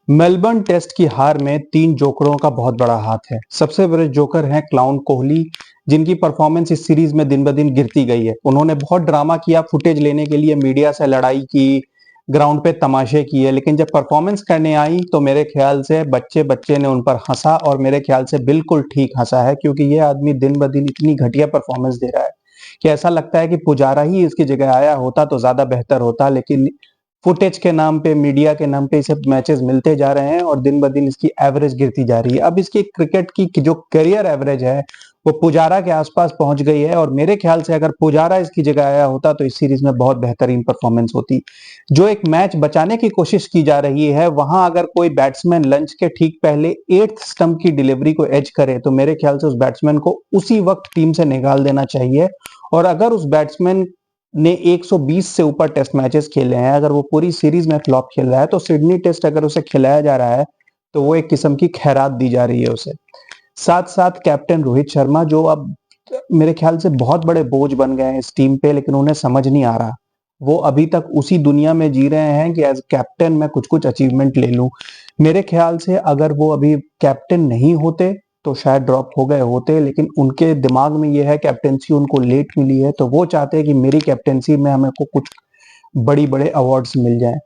Melbourne test की हार में 3 जोकरों का बहुत बड़ा हाथ है। सबसे बड़े जोकर हैं क्लाउन कोहली, जिनकी परफॉर्मेंस इस सीरीज में दिन ब दिन गिरती गई है। उन्होंने बहुत ड्रामा किया, फुटेज लेने के लिए मीडिया से लड़ाई की, ग्राउंड पे तमाशे किए, लेकिन जब परफॉर्मेंस करने आई तो मेरे ख्याल से बच्चे बच्चे ने उन पर हंसा, और मेरे ख्याल से बिल्कुल ठीक हंसा है, क्योंकि ये आदमी दिन ब दिन इतनी घटिया परफॉर्मेंस दे रहा है कि ऐसा लगता है कि पुजारा ही इसकी जगह आया होता तो ज्यादा बेहतर होता। लेकिन फुटेज के नाम पे, मीडिया के नाम पे इसे मैचेस मिलते जा रहे हैं और दिन ब दिन इसकी एवरेज गिरती जा रही है। अब इसकी क्रिकेट की जो करियर एवरेज है वो पुजारा के आसपास पहुंच गई है, और मेरे ख्याल से अगर पुजारा इसकी जगह आया होता तो इस सीरीज में बहुत बेहतरीन परफॉर्मेंस होती। जो एक मैच बचाने की कोशिश की जा रही है, वहां अगर कोई बैट्समैन लंच के ठीक पहले 8th स्टंप की डिलीवरी को एज करे तो मेरे ख्याल से उस बैट्समैन को उसी वक्त टीम से निकाल देना चाहिए। और अगर उस बैट्समैन ने 120 से ऊपर टेस्ट मैचेस खेले हैं, अगर वो पूरी सीरीज में फ्लॉप खेल रहा है तो सिडनी टेस्ट अगर उसे खिलाया जा रहा है तो वो एक किस्म की खैरात दी जा रही है उसे। साथ साथ कैप्टन रोहित शर्मा, जो अब मेरे ख्याल से बहुत बड़े बोझ बन गए हैं इस टीम पे, लेकिन उन्हें समझ नहीं आ रहा। वो अभी तक उसी दुनिया में जी रहे हैं कि एज कैप्टन मैं कुछ कुछ अचीवमेंट ले लूं। मेरे ख्याल से अगर वो अभी कैप्टन नहीं होते तो शायद ड्रॉप हो गए होते, लेकिन उनके दिमाग में ये है, कैप्टेंसी उनको लेट मिली है तो वो चाहते हैं कि मेरी कैप्टेंसी में हमें को कुछ बड़ी बड़े अवार्ड्स मिल जाएं।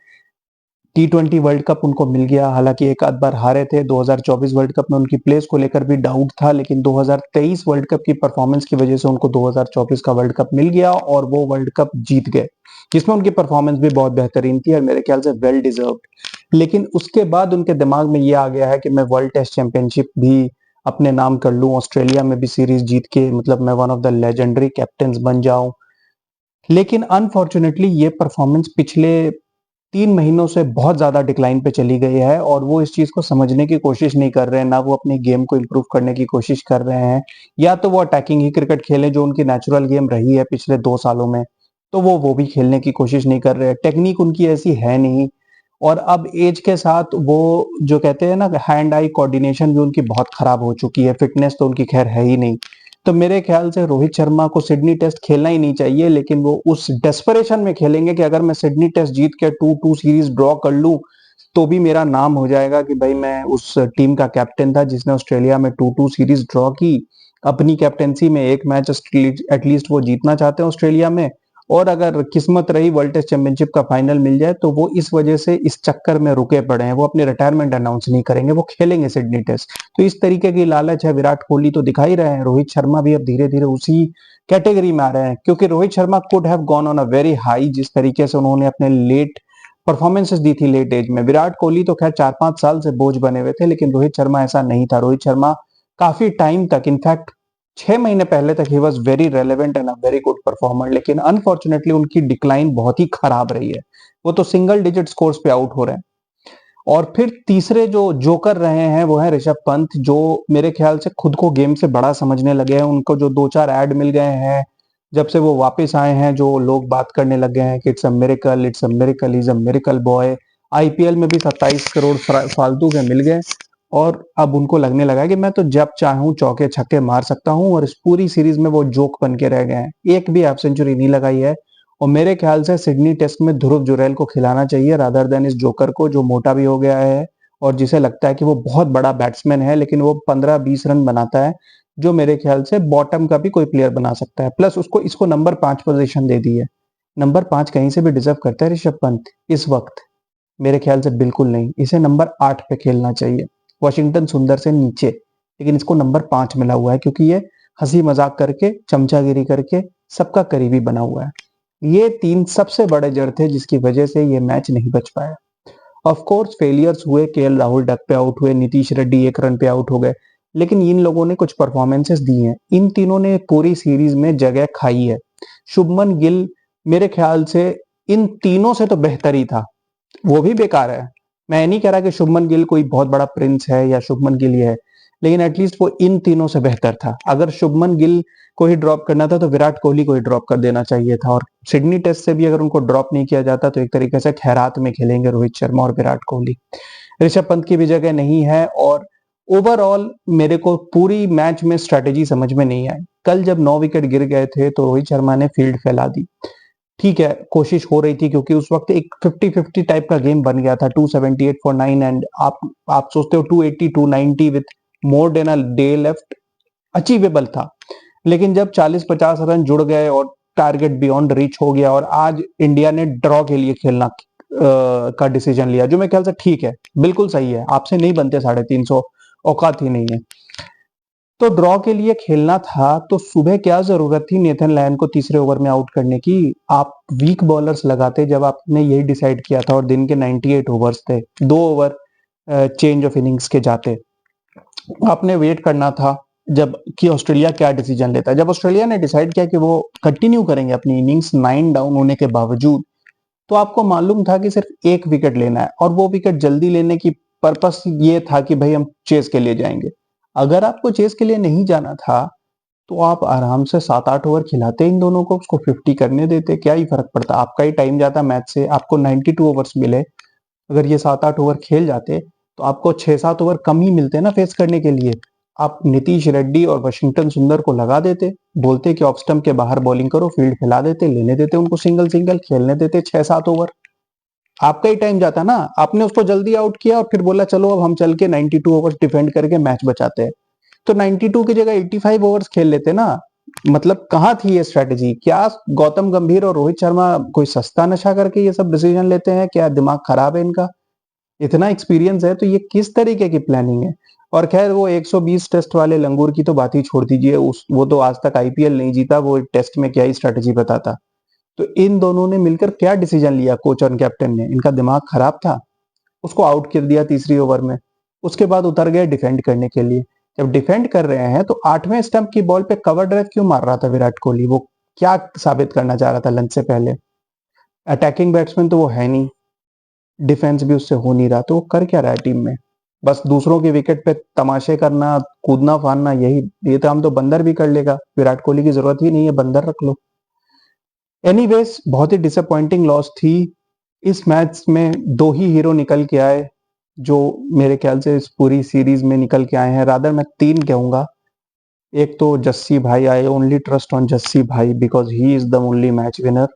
T20 वर्ल्ड कप उनको मिल गया, हालांकि एक आध बार हारे थे। 2024 वर्ल्ड कप में उनकी प्लेस को लेकर भी डाउट था, लेकिन 2023 वर्ल्ड कप की परफॉर्मेंस की वजह से उनको 2024 का वर्ल्ड कप मिल गया और वो वर्ल्ड कप जीत गए, जिसमें उनकी परफॉर्मेंस भी बहुत बेहतरीन थी और मेरे ख्याल से वेल डिजर्व्ड। लेकिन उसके बाद उनके दिमाग में ये आ गया है कि मैं वर्ल्ड टेस्ट चैंपियनशिप भी अपने नाम कर लूं, ऑस्ट्रेलिया में भी सीरीज जीत के, मतलब मैं one of the legendary captain बन जाऊं। लेकिन अनफॉर्चुनेटली ये परफॉर्मेंस पिछले 3 महीनों से बहुत ज्यादा डिक्लाइन पे चली गई है, और वो इस चीज को समझने की कोशिश नहीं कर रहे हैं, ना वो अपनी गेम को इम्प्रूव करने की कोशिश कर रहे हैं। या तो वो अटैकिंग ही क्रिकेट खेलें जो उनकी नेचुरल गेम रही है पिछले 2 सालों में, तो वो भी खेलने की कोशिश नहीं कर रहे हैं। टेक्निक उनकी ऐसी है नहीं, और अब एज के साथ वो जो कहते हैं ना, हैंड आई कोऑर्डिनेशन भी उनकी बहुत खराब हो चुकी है, फिटनेस तो उनकी खैर है ही नहीं। तो मेरे ख्याल से रोहित शर्मा को सिडनी टेस्ट खेलना ही नहीं चाहिए, लेकिन वो उस डेस्परेशन में खेलेंगे कि अगर मैं सिडनी टेस्ट जीत के 2-2 सीरीज ड्रॉ कर लूं तो भी मेरा नाम हो जाएगा कि भाई मैं उस टीम का कैप्टन था जिसने ऑस्ट्रेलिया में 2-2 सीरीज ड्रॉ की। अपनी कैप्टेंसी में एक मैच एटलीस्ट वो जीतना चाहते हैं ऑस्ट्रेलिया में, और अगर किस्मत रही वर्ल्ड टेस्ट चैंपियनशिप का फाइनल मिल जाए तो वो इस वजह से इस चक्कर में रुके पड़े हैं, वो अपनी रिटायरमेंट अनाउंस नहीं करेंगे, वो खेलेंगे सिडनी टेस्ट। तो इस तरीके की लालच है। विराट कोहली तो दिखा ही रहे हैं, रोहित शर्मा भी अब धीरे धीरे उसी कैटेगरी में आ रहे हैं, क्योंकि Rohit Sharma could have gone on a very high, जिस तरीके से उन्होंने अपने लेट परफॉर्मेंसेस दी थी लेट एज में। विराट कोहली तो खैर 4-5 साल से बोझ बने हुए थे, लेकिन रोहित शर्मा ऐसा नहीं था। रोहित शर्मा काफी टाइम तक, इनफैक्ट 6 महीने पहले तक he was very relevant and a very good performer, लेकिन अनफॉर्चुनेटली उनकी डिक्लाइन बहुत ही खराब रही है। वो तो सिंगल डिजिट स्कोर्स पे आउट हो रहे हैं। और फिर तीसरे जो जोकर रहे हैं वो है ऋषभ पंत, जो मेरे ख्याल से खुद को गेम से बड़ा समझने लगे हैं। उनको जो 2-4 ऐड मिल गए हैं जब से वो वापस आए हैं, जो लोग बात करने लग गए हैं कि it's a miracle, it's a miracle, is a miracle boy. IPL में भी 27 करोड़ फालतू के मिल गए, और अब उनको लगने लगा है कि मैं तो जब चाहूं चौके छक्के मार सकता हूं, और इस पूरी सीरीज में वो जोक बन के रह गए हैं। एक भी हाफ सेंचुरी नहीं लगाई है, और मेरे ख्याल से सिडनी टेस्ट में ध्रुव जुरैल को खिलाना चाहिए रादर देन इस जोकर को, जो मोटा भी हो गया है और जिसे लगता है कि वो बहुत बड़ा बैट्समैन है, लेकिन वो 15-20 रन बनाता है, जो मेरे ख्याल से बॉटम का भी कोई प्लेयर बना सकता है। प्लस उसको इसको नंबर 5 पोजीशन दे दी है। नंबर 5 कहीं से भी डिजर्व करता है ऋषभ पंत इस वक्त? मेरे ख्याल से बिल्कुल नहीं। इसे नंबर 8 पे खेलना चाहिए, वॉशिंगटन सुंदर से नीचे, लेकिन इसको नंबर 5 मिला हुआ है क्योंकि ये हंसी मजाक करके, चमचागिरी करके सबका करीबी बना हुआ है। ये 3 सबसे बड़े जड़ थे जिसकी वजह से ये मैच नहीं बच पाया। ऑफ कोर्स फेलियर्स हुए, केएल राहुल डक पे आउट हुए, नीतीश रेड्डी 1 रन पे आउट हो गए, लेकिन इन लोगों ने कुछ परफॉर्मेंसेस दी हैं। इन तीनों ने पूरी सीरीज में जगह खाई है। शुभमन गिल मेरे ख्याल से इन तीनों से तो बेहतर ही था, वो भी बेकार है। मैं नहीं कह रहा कि शुभमन गिल कोई बहुत बड़ा प्रिंस है या शुभमन गिल ही है, लेकिन एटलीस्ट वो इन तीनों से बेहतर था। अगर शुभमन गिल को ही ड्रॉप करना था तो विराट कोहली को ही ड्रॉप कर देना चाहिए था, और सिडनी टेस्ट से भी अगर उनको ड्रॉप नहीं किया जाता तो एक तरीके से खैरात में खेलेंगे रोहित शर्मा और विराट कोहली। ऋषभ पंत की भी जगह नहीं है, और ओवरऑल मेरे को पूरी मैच में स्ट्रेटेजी समझ में नहीं आई। कल जब 9 विकेट गिर गए थे तो रोहित शर्मा ने फील्ड फैला दी, ठीक है, कोशिश हो रही थी क्योंकि उस वक्त एक 50-50 टाइप का गेम बन गया था, 278 फॉर 9 एंड आप सोचते हो 280 290 with more than a day left achievable था। लेकिन जब 40-50 रन जुड़ गए और टारगेट बियॉन्ड रीच हो गया और आज इंडिया ने ड्रॉ के लिए खेलना का डिसीजन लिया, जो मेरे ख्याल से ठीक है, बिल्कुल सही है। आपसे नहीं बनते 350, औकात ही नहीं है। तो ड्रॉ के लिए खेलना था तो सुबह क्या जरूरत थी नेथन लायन को तीसरे ओवर में आउट करने की? आप वीक बॉलर्स लगाते जब आपने यही डिसाइड किया था और दिन के 98 ओवर्स थे, 2 ओवर चेंज ऑफ इनिंग्स के जाते। आपने वेट करना था जब कि ऑस्ट्रेलिया क्या डिसीजन लेता है। जब ऑस्ट्रेलिया ने डिसाइड किया कि वो कंटिन्यू करेंगे अपनी इनिंग्स 9 डाउन होने के बावजूद, तो आपको मालूम था कि सिर्फ एक विकेट लेना है और वो विकेट जल्दी लेने की पर्पस ये था कि भाई हम चेस के लिए जाएंगे। अगर आपको चेस के लिए नहीं जाना था तो आप आराम से 7-8 ओवर खिलाते इन दोनों को, उसको 50 करने देते, क्या ही फर्क पड़ता? आपका ही टाइम जाता मैच से, आपको 92 ओवर्स मिले। अगर ये 7-8 ओवर खेल जाते तो आपको 6-7 ओवर कम ही मिलते ना फेस करने के लिए। आप नीतीश रेड्डी और वशिंगटन सुंदर को लगा देते, बोलते कि ऑफ स्टंप के बाहर बॉलिंग करो, फील्ड फैला देते, लेने देते उनको सिंगल सिंगल, खेलने देते 6-7 ओवर। आपका ही टाइम जाता ना। आपने उसको जल्दी आउट किया और फिर बोला चलो अब हम चल के 92 ओवर्स डिफेंड करके मैच बचाते हैं। तो 92 की जगह 85 ओवर्स खेल लेते ना। मतलब कहाँ थी ये स्ट्रेटेजी? क्या गौतम गंभीर और रोहित शर्मा कोई सस्ता नशा करके ये सब डिसीजन लेते हैं? क्या दिमाग खराब है इनका? इतना एक्सपीरियंस है तो ये किस तरीके की प्लानिंग है? और खैर वो 120 टेस्ट वाले लंगूर की तो बात ही छोड़ दीजिए, उस वो तो आज तक आईपीएल नहीं जीता, वो टेस्ट में क्या ही स्ट्रेटेजी बताता। तो इन दोनों ने मिलकर क्या डिसीजन लिया, कोच और कैप्टन ने? इनका दिमाग खराब था। उसको आउट कर दिया तीसरी ओवर में। उसके बाद उतर गए डिफेंड करने के लिए। जब डिफेंड कर रहे हैं तो 8वें स्टंप की बॉल पे कवर ड्राइव क्यों मार रहा था विराट कोहली? वो क्या साबित करना चाह रहा था लंच से पहले? अटैकिंग बैट्समैन तो वो है नहीं, डिफेंस भी उससे हो नहीं रहा, तो वो कर क्या रहा है टीम में? बस दूसरों के विकेट पे तमाशे करना, कूदना फानना, यही ये काम तो बंदर भी कर लेगा। विराट कोहली की जरूरत ही नहीं है, बंदर रख लो। एनीवेज, बहुत ही डिसअपॉइंटिंग लॉस थी। इस मैच में दो ही हीरो निकल के आए जो मेरे ख्याल से इस पूरी सीरीज में निकल के आए हैं। रादर मैं 3 कहूंगा। एक तो जस्सी भाई, I only trust on Jassi भाई because he is the only match winner.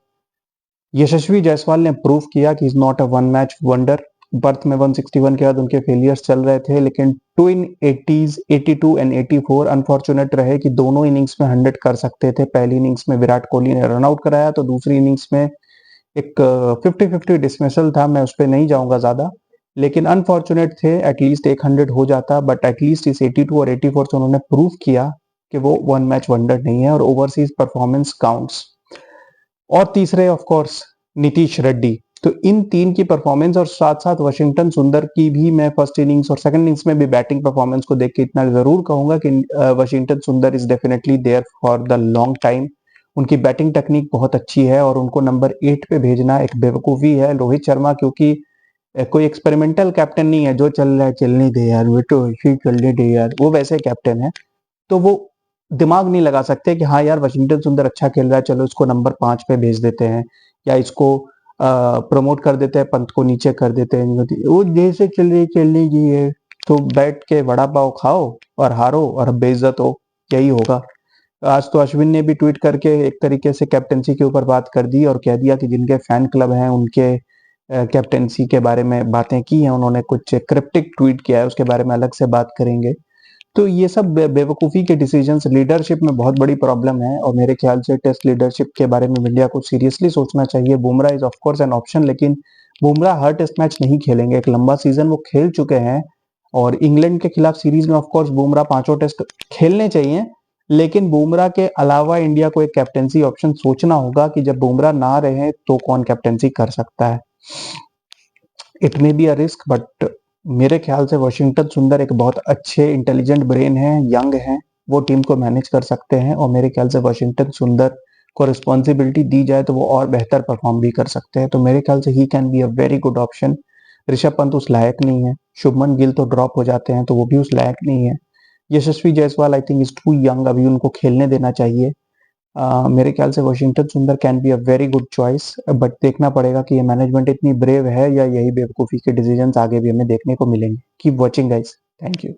Yashasvi Jaiswal ने प्रूव किया कि is not a one match wonder. Perth में 161 के बाद उनके फेलियर्स चल रहे थे, लेकिन ट्विन 80s 82 एंड 84 अनफॉर्चुनेट रहे कि दोनों इनिंग्स में 100 कर सकते थे। पहली इनिंग्स में विराट कोहली ने रन आउट कराया तो दूसरी इनिंग्स में एक 50-50 डिसमिसल था। मैं उस पर नहीं जाऊंगा ज्यादा, लेकिन अनफॉर्चुनेट थे। एटलीस्ट 100 हो जाता, बट एटलीस्ट इस 82 और 84 से उन्होंने प्रूव किया कि वो वन मैच वंडर नहीं है और ओवरसीज परफॉर्मेंस काउंट्स। और तीसरे ऑफ कोर्स नीतीश रेड्डी। तो इन 3 की परफॉर्मेंस और साथ साथ वशिंगटन सुंदर की भी मैं फर्स्ट इनिंग्स और सेकंड इनिंग्स में भी बैटिंग परफॉर्मेंस को देख के इतना जरूर कहूंगा कि Washington Sundar is definitely there for the long time. उनकी बैटिंग टेक्निक बहुत अच्छी है और उनको नंबर 8 पे भेजना एक बेवकूफी है। रोहित शर्मा क्योंकि कोई एक्सपेरिमेंटल कैप्टन नहीं है, जो चल रहा है चलने दे यार, बेटो ऐसे चलने दे यार, वो वैसे कैप्टन है। तो वो दिमाग नहीं लगा सकते कि हाँ यार वशिंगटन सुंदर अच्छा खेल रहा है, चलो इसको नंबर 5 पे भेज देते हैं या इसको प्रमोट कर देते हैं, पंत को नीचे कर देते हैं। वो जैसे चल रही चलने की है, तो बैठ के वड़ा पाव खाओ और हारो और बेइज्जत हो, यही होगा। आज तो अश्विन ने भी ट्वीट करके एक तरीके से कैप्टनसी के ऊपर बात कर दी और कह दिया कि जिनके फैन क्लब हैं उनके कैप्टनसी के बारे में बातें की हैं उन्होंने, कुछ क्रिप्टिक ट्वीट किया है, उसके बारे में अलग से बात करेंगे। तो ये सब बेवकूफ़ी के डिसीजंस, लीडरशिप में बहुत बड़ी प्रॉब्लम है और मेरे ख्याल से टेस्ट लीडरशिप के बारे में इंडिया को सीरियसली सोचना चाहिए। Bumrah is of course an option, लेकिन बुमराह हर टेस्ट मैच नहीं खेलेंगे। एक लंबा सीजन वो खेल चुके हैं और इंग्लैंड के खिलाफ सीरीज में ऑफ कोर्स बुमराह 5 टेस्ट खेलने चाहिए, लेकिन बुमराह के अलावा इंडिया को एक कैप्टेंसी ऑप्शन सोचना होगा कि जब बुमराह ना रहे तो कौन कैप्टेंसी कर सकता है। It may be a risk, but मेरे ख्याल से वशिंगटन सुंदर एक बहुत अच्छे इंटेलिजेंट ब्रेन है, यंग है, वो टीम को मैनेज कर सकते हैं और मेरे ख्याल से वशिंगटन सुंदर को रिस्पॉन्सिबिलिटी दी जाए तो वो और बेहतर परफॉर्म भी कर सकते हैं। तो मेरे ख्याल से he can be a very good option. Rishabh Pant उस लायक नहीं है, शुभमन गिल तो ड्रॉप हो जाते हैं तो वो भी उस लायक नहीं है। Yashasvi Jaiswal I think is too young, अभी उनको खेलने देना चाहिए। मेरे ख्याल से वशिंगटन सुंदर can be a very good choice, but देखना पड़ेगा कि ये मैनेजमेंट इतनी ब्रेव है या यही बेवकूफ़ी के डिसीजंस आगे भी हमें देखने को मिलेंगे। Keep watching guys, thank you.